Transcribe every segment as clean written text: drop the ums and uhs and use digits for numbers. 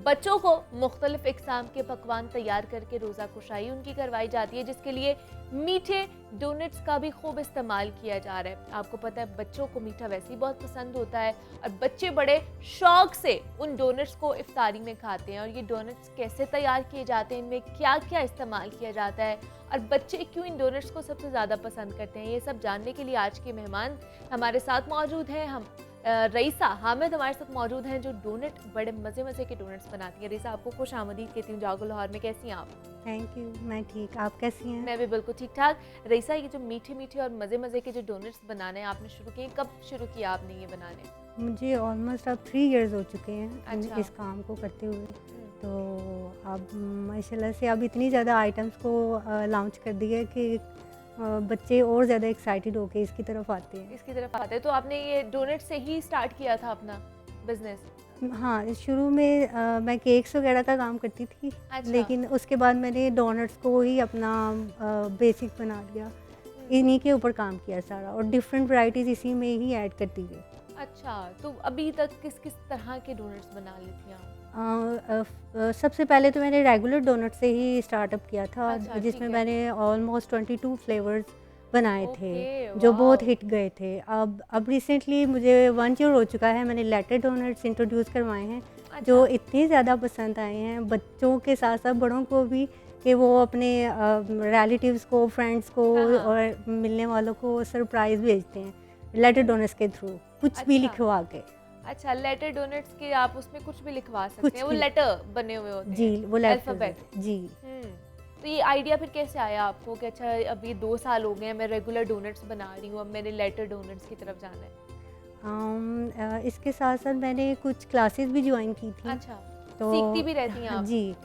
बच्चों को मुख्तलिफ इक़साम के पकवान तैयार करके रोज़ा कुशाई उनकी करवाई जाती है, जिसके लिए मीठे डोनट्स का भी खूब इस्तेमाल किया जा रहा है। आपको पता है बच्चों को मीठा वैसे ही बहुत पसंद होता है और बच्चे बड़े शौक से उन डोनट्स को इफ्तारी में खाते हैं। और ये डोनट्स कैसे तैयार किए जाते हैं, इनमें क्या क्या इस्तेमाल किया जाता है और बच्चे क्यों इन डोनट्स को सबसे ज़्यादा पसंद करते हैं, ये सब जानने के लिए आज के मेहमान हमारे साथ मौजूद हैं। हम रईसा हामिद हमारे साथ मौजूद हैं, जो डोनट बड़े मज़े मज़े के डोनट्स बनाती हैं। रईसा, आपको खुश आमदीद कहती हूँ जागो लाहौर में। कैसी हैं आप? थैंक यू, मैं ठीक, आप कैसी हैं? मैं भी बिल्कुल ठीक ठाक। रईसा, ये जो मीठे मीठे और मज़े मज़े के जो डोनट्स बनाने आपने शुरू किए, कब शुरू किया आपने ये बनाने? मुझे ऑलमोस्ट अब 3 इयर्स हो चुके हैं अच्छा। इस काम को करते हुए। तो अब माशाल्लाह से अब इतनी ज़्यादा आइटम्स को लॉन्च कर दिया कि बच्चे और ज़्यादा एक्साइटेड होके इसकी तरफ आते हैं। इसकी तरफ आते हैं। तो आपने ये डोनट से ही स्टार्ट किया था अपना बिजनेस? हाँ, शुरू में मैं केक्स वगैरह का काम करती थी। अच्छा। लेकिन उसके बाद मैंने डोनट्स को ही अपना बेसिक बना लिया। इन्हीं के ऊपर काम किया सारा और डिफरेंट वैरायटीज़ इसी में ही ऐड करती गई। अच्छा, तो अभी तक किस किस तरह के डोनट्स बना लेती हैं आप? सबसे पहले तो मैंने रेगुलर डोनट से ही स्टार्टअप किया था, अच्छा, जिसमें ठीक है। मैंने ऑलमोस्ट 22 फ्लेवर्स बनाए थे, ओके, जो बहुत वाओ! हिट गए थे। अब रिसेंटली मुझे 1 ईयर हो चुका है, मैंने लेटर डोनट्स इंट्रोड्यूस करवाए हैं, जो अच्छा। इतने ज़्यादा पसंद आए हैं बच्चों के साथ साथ बड़ों को भी, कि वो अपने रिलेटिव्स को, फ्रेंड्स को हाँ, हाँ। और मिलने वालों को सरप्राइज़ भेजते हैं लेटर डोनट्स के थ्रू, कुछ भी अच्छा। लिखवा के। अच्छा, लेटर डोनट्स के आप उसमें कुछ भी लिखवा सकते कुछ हैं, वो भी। लेटर बने हुए होते जी, हैं, वो लेटर्स अल्फ़ाबेट। जी। तो ये आइडिया फिर कैसे आया आपको कि अच्छा अब ये 2 साल हो गए हैं, मैं रेगुलर डोनट्स बना रही हूँ, अब मैंने लेटर डोनट्स की तरफ जाना है? इसके साथ साथ मैंने कुछ क्लासेस भी ज्वाइन की थी। अच्छा, तो सीखती भी रहती हैं हाँ आप? जी,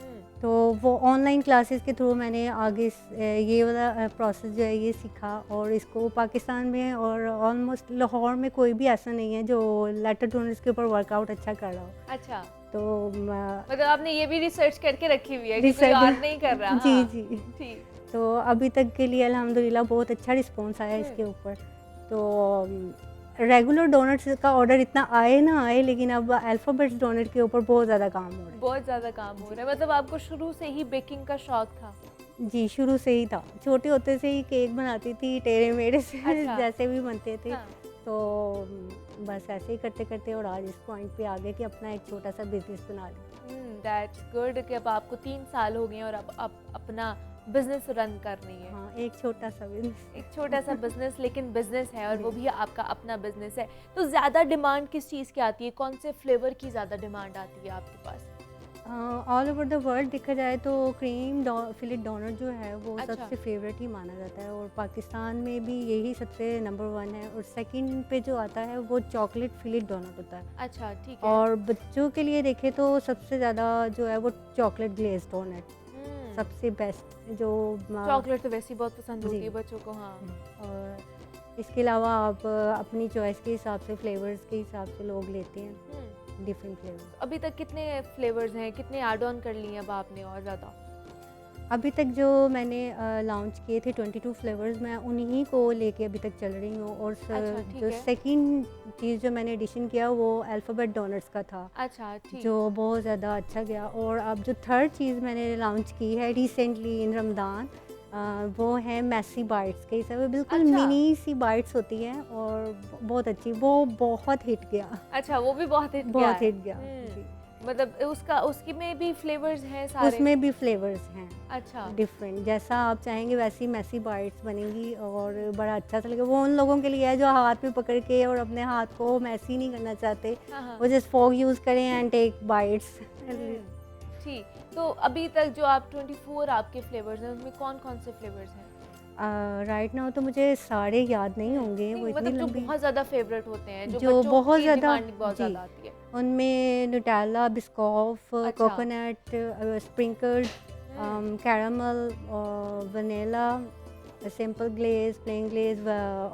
तो वो ऑनलाइन क्लासेस के थ्रू मैंने आगे ये वाला प्रोसेस जो है ये सीखा और इसको पाकिस्तान में और ऑलमोस्ट लाहौर में कोई भी ऐसा नहीं है जो लेटर डोनर्स के ऊपर वर्कआउट अच्छा कर रहा हो। अच्छा, तो मतलब आपने ये भी रिसर्च करके रखी हुई है कि कोई रिसर्च और नहीं कर रहा? जी, हाँ, जी। ठीक। तो अभी तक के लिए अल्हम्दुलिल्लाह बहुत अच्छा रिस्पॉन्स आया हुँ। इसके ऊपर। तो रेगुलर डोनट्स का ऑर्डर इतना आए ना आए, लेकिन अब अल्फ़ाबेट्स डोनट के ऊपर बहुत ज़्यादा काम हो रहा है। बहुत ज़्यादा काम हो रहा है, मतलब आपको शुरू से ही बेकिंग का शौक था? जी, शुरू से ही था। छोटे होते से ही केक बनाती थी, टेढ़े-मेढ़े से अच्छा। जैसे भी बनते थे। हाँ। तो बस ऐसे ही करते-करते और आज इस पॉइंट पे आ गए कि अपना एक छोटा-सा बिज़नेस बना लिया। दैट्स गुड कि अब आपको 3 साल हो गए हैं और अब आप अपना बिजनेस रन कर रही हैं। हाँ, एक छोटा-सा बिज़नेस। एक छोटा सा बिजनेस, लेकिन बिजनेस है और वो जी। भी आपका अपना बिजनेस है। तो ज़्यादा डिमांड किस चीज़ की आती है? कौन से फ्लेवर की ज़्यादा डिमांड आती है आपके पास? ऑल ओवर द वर्ल्ड देखा जाए तो क्रीम फिलिट डोनट जो है वो अच्छा। सबसे फेवरेट ही माना जाता है और पाकिस्तान में भी यही सबसे नंबर 1 है और सेकंड पे जो आता है वो चॉकलेट फिलिट डोनट होता है। अच्छा, ठीक है। और बच्चों के लिए देखें तो सबसे ज़्यादा जो है वो चॉकलेट ग्लेज़ डोनट सबसे बेस्ट जो चॉकलेट तो वैसे ही बहुत पसंद होती जी। है बच्चों को। हाँ। और इसके अलावा आप अपनी चॉइस के हिसाब से फ्लेवर्स के हिसाब से लोग लेते हैं डिफरेंट फ्लेवर। अभी तक कितने फ्लेवर्स हैं, कितने ऐड ऑन कर लिए अब आपने और ज़्यादा? अभी तक जो मैंने लॉन्च किए थे 22 फ्लेवर्स, मैं उन्हीं को लेके अभी तक चल रही हूँ और अच्छा, ठीक जो है। सेकंड चीज़ जो मैंने एडिशन किया वो अल्फ़ाबेट डोनट्स का था, अच्छा, ठीक। जो बहुत ज़्यादा अच्छा गया। और अब जो थर्ड चीज़ मैंने लॉन्च की है रिसेंटली इन रमज़ान, वो है मैसी बाइट्स के हिसाब से, बिल्कुल अच्छा। मिनी सी बाइट्स होती हैं और बहुत अच्छी, वो बहुत हिट गया। अच्छा, वो भी बहुत हिट गया बहुत है। हिट गया जी। मतलब उसकी में भी फ्लेवर्स हैं सारे? उसमें भी फ्लेवर्स हैं अच्छा। डिफरेंट, जैसा आप चाहेंगे वैसी मैसी बाइट्स बनेंगी और बड़ा अच्छा सा लगेगा। वो उन लोगों के लिए है जो हाथ में पकड़ के और अपने हाथ को मैसी नहीं करना चाहते, हाँ, हाँ। वो जस्ट फोक यूज़ करें एंड टेक बाइट्स। ठीक। तो अभी तक जो आप 24 आपके फ्लेवर्स हैं, उनमें कौन-कौन से फ्लेवर्स हैं? राइट नाउ तो मुझे सारे याद नहीं होंगे, नहीं, वो इतनी मतलब जो लंबी बहुत ज़्यादा फेवरेट होते हैं, जो जो बच्चों बहुत की ज़्यादा डिमांड बहुत जी, ज़्यादा आती है। उनमें नुटेला, बिस्कॉफ, अच्छा। Coconut, sprinkled, caramel, vanilla, simple glaze, plain glaze,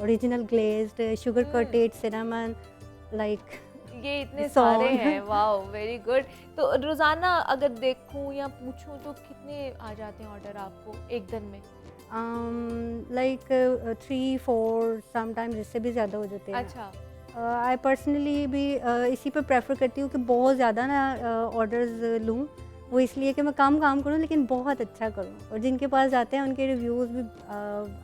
original glazed, sugar coated, cinnamon, like ये इतने सॉन्ग। सारे हैं, वाओ वेरी गुड। तो रोज़ाना अगर देखूं या पूछूं तो कितने आ जाते हैं ऑर्डर आपको एक दिन में? लाइक 3-4 समटाइम्स इससे भी ज़्यादा हो जाते हैं। अच्छा, आई पर्सनली भी इसी पे प्रेफर करती हूँ कि बहुत ज़्यादा ना ऑर्डर्स लूँ। वो इसलिए कि मैं कम काम करूँ लेकिन बहुत अच्छा करूँ, और जिनके पास जाते हैं उनके रिव्यूज़ भी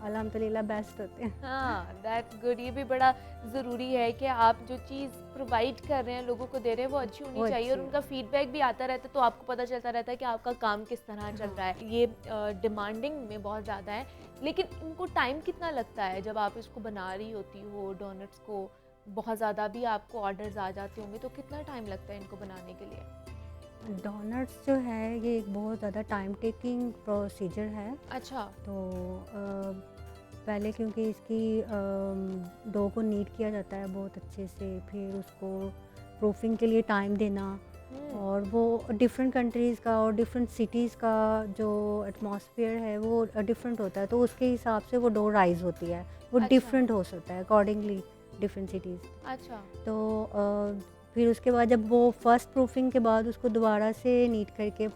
अल्हम्दुलिल्लाह बेस्ट होते हैं। हाँ, दैट्स गुड। ये भी बड़ा ज़रूरी है कि आप जो चीज़ प्रोवाइड कर रहे हैं, लोगों को दे रहे हैं, वो अच्छी वो होनी चाहिए और अच्छी उनका फीडबैक भी आता रहता है, तो आपको पता चलता रहता है कि आपका काम किस तरह चल रहा है। ये डिमांडिंग में बहुत ज़्यादा है, लेकिन इनको टाइम कितना लगता है जब आप इसको बना रही होती हो डोनट्स को? बहुत ज़्यादा भी आपको ऑर्डर्स आ जाते होंगे, तो कितना टाइम लगता है इनको बनाने के लिए? डोनट्स जो है ये एक बहुत ज़्यादा टाइम टेकिंग प्रोसीजर है। अच्छा। तो पहले क्योंकि इसकी डो को नीट किया जाता है बहुत अच्छे से, फिर उसको प्रूफिंग के लिए टाइम देना, हुँ, और वो डिफरेंट कंट्रीज़ का और डिफरेंट सिटीज़ का जो एटमॉस्फेयर है वो डिफरेंट होता है, तो उसके हिसाब से वो डो राइज़ होती है, वो अच्छा, डिफरेंट हो सकता है अकॉर्डिंगली डिफरेंट सिटीज़। अच्छा। तो फिर उसके बाद जब वो फर्स्ट प्रूफिंग के बाद उसको दोबारा से नीट करके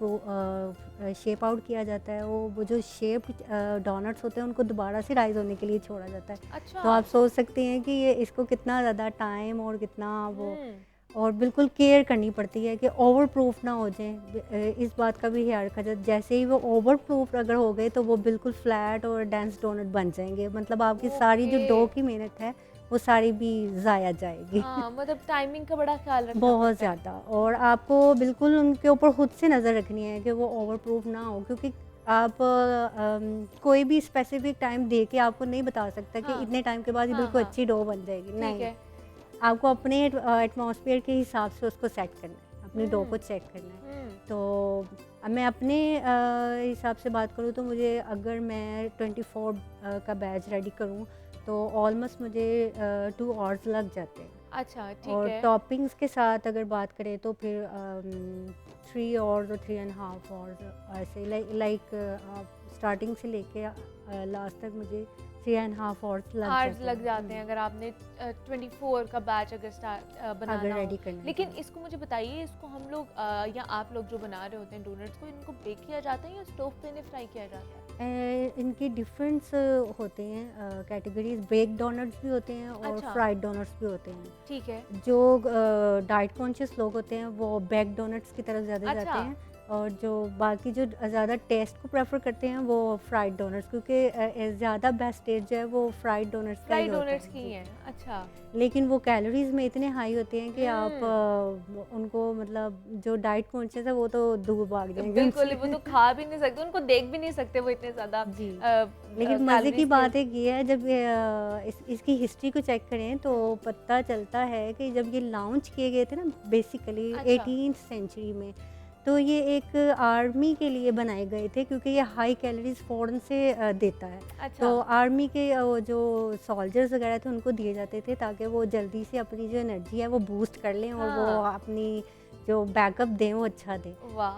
शेप आउट किया जाता है, वो जो शेप डोनट्स होते हैं उनको दोबारा से राइज होने के लिए छोड़ा जाता है। अच्छा। तो आप सोच सकते हैं कि ये इसको कितना ज़्यादा टाइम और कितना वो, हुँ, और बिल्कुल केयर करनी पड़ती है कि ओवर प्रूफ ना हो जाए। इस बात का भी ख्याल रखा जाए, जैसे ही वो ओवर प्रूफ अगर हो गए तो वो बिल्कुल फ्लैट और डेंस डोनट बन जाएंगे, मतलब आपकी सारी जो ओके। डो की मेहनत है वो सारी भी ज़ाया जाएगी। हाँ, मतलब टाइमिंग का बड़ा ख़्याल रखना बहुत पड़ता है। ज़्यादा, और आपको बिल्कुल उनके ऊपर खुद से नज़र रखनी है कि वो ओवर प्रूफ ना हो, क्योंकि आप कोई भी स्पेसिफिक टाइम दे के आपको नहीं बता सकता कि हाँ, इतने टाइम के बाद ये हाँ, बिल्कुल हाँ, अच्छी डो बन जाएगी, ठीक नहीं। है। आपको अपने एटमॉस्फेयर के हिसाब से उसको सेट करना है, अपनी डो को हुँ, चेक करना है। हुँ, तो अब मैं अपने हिसाब से बात करूँ तो मुझे, अगर मैं 24 का बैच रेडी करूँ तो ऑलमोस्ट मुझे 2 आवर्स लग जाते हैं। अच्छा, ठीक और है। टॉपिंग्स के साथ अगर बात करें तो फिर 3 आवर्स और 3.5 आवर्स, ऐसे लाइक आप स्टार्टिंग से लेके लास्ट तक मुझे 3.5 आवर्स लग आवर्स जाते लग हैं। जाते हैं अगर आपने 24 का बैच अगर अगर बनाना हो। रेडी करना है लेकिन तो। इसको मुझे बताइए, इसको हम लोग या आप लोग जो बना रहे होते हैं डोनट्स को, इनको बेक किया जाता है या स्टोव पे इन्हें फ्राई किया जाता है? इनकी डिफरेंट्स होते हैं कैटेगरीज, बेक डोनट्स भी होते हैं और अच्छा, फ्राइड डोनट्स भी होते हैं। ठीक है। जो डाइट कॉन्शियस लोग होते हैं वो बेक डोनट्स की तरफ ज़्यादा जाते अच्छा, हैं, और जो बाकी जो ज़्यादा टेस्ट को प्रेफर करते हैं वो फ्राइड डोनट्स, क्योंकि ज़्यादा बेस्ट टेस्ट जो है वो फ्राइड डोनट्स का ही फ्राइड होता डोनट्स है की जी। हैं। अच्छा। लेकिन वो कैलोरीज में इतने हाई होते हैं कि आप हुँ। उनको, मतलब जो डाइट कॉन्शियस है वो तो दूर भाग जाएंगे बिल्कुल, वो उनसे। तो खा भी नहीं सकते, उनको देख भी नहीं सकते, वो इतने ज़्यादा जी, लेकिन मज़े की कैलोरीज़ के। बात एक ये है, जब ये इसकी हिस्ट्री को चेक करें तो पता चलता है कि जब ये लॉन्च किए गए थे ना बेसिकली अच्छा, 18th सेंचुरी में, तो ये एक आर्मी के लिए बनाए गए थे, क्योंकि ये हाई कैलोरीज फ़ौरन से देता है। अच्छा। तो आर्मी के वो जो सोल्जर्स वगैरह थे उनको दिए जाते थे ताकि वो जल्दी से अपनी जो एनर्जी है वो बूस्ट कर लें और वो हाँ, अपनी जो बैकअप दें वो अच्छा दें। वाह!